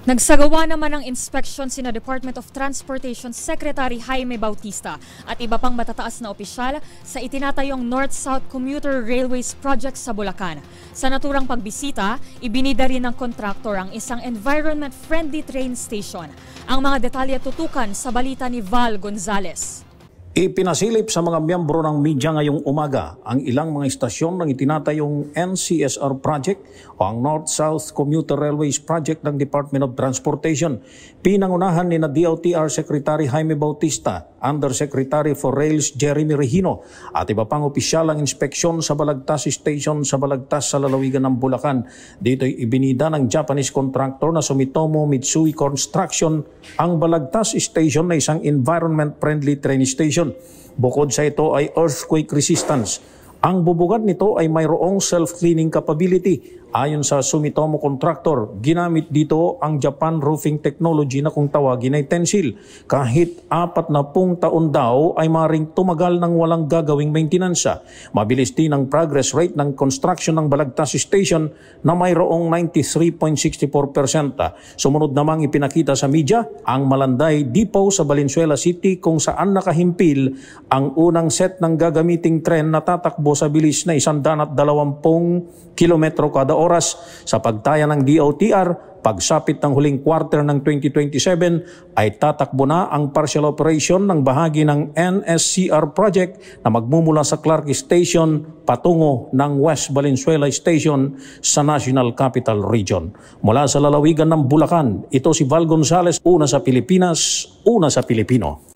Nagsagawa naman ng inspeksyon sina Department of Transportation Secretary Jaime Bautista at iba pang matataas na opisyal sa itinatayong North-South Commuter Railways Project sa Bulacan. Sa naturang pagbisita, ibinida rin ng kontraktor ang isang environment-friendly train station. Ang mga detalye tutukan sa balita ni Val Gonzalez. Ipinasilip sa mga miyembro ng media ngayong umaga ang ilang mga istasyon ng itinatayong NCSR Project o ang North-South Commuter Railways Project ng Department of Transportation. Pinangunahan ni DOTR Secretary Jaime Bautista, Undersecretary for Rails Jeremy Regino at iba pang opisyal ang inspeksyon sa Balagtas Station sa Balagtas sa lalawigan ng Bulacan. Dito'y ibinida ng Japanese contractor na Sumitomo Mitsui Construction ang Balagtas Station na isang environment-friendly train station. Bukod sa ito ay earthquake resistance. Ang bubugad nito ay mayroong self-cleaning capability. Ayon sa Sumitomo Contractor, ginamit dito ang Japan Roofing Technology na kung tawagin ay Tensil. Kahit 40 taon daw ay maring tumagal ng walang gagawing maintenansa. Mabilis din ang progress rate ng construction ng Balagtas Station na mayroong 93.64%. Sumunod namang ipinakita sa media ang Malanday Depot sa Valenzuela City kung saan nakahimpil ang unang set ng gagamiting tren na tatakbo sa bilis na 120 kilometro kada oras. Sa pagtaya ng DOTR, pagsapit ng huling quarter ng 2027 ay tatakbo na ang partial operation ng bahagi ng NSCR project na magmumula sa Clark Station patungo ng West Valenzuela Station sa National Capital Region. Mula sa lalawigan ng Bulacan, ito si Val Gonzalez, una sa Pilipinas, una sa Pilipino.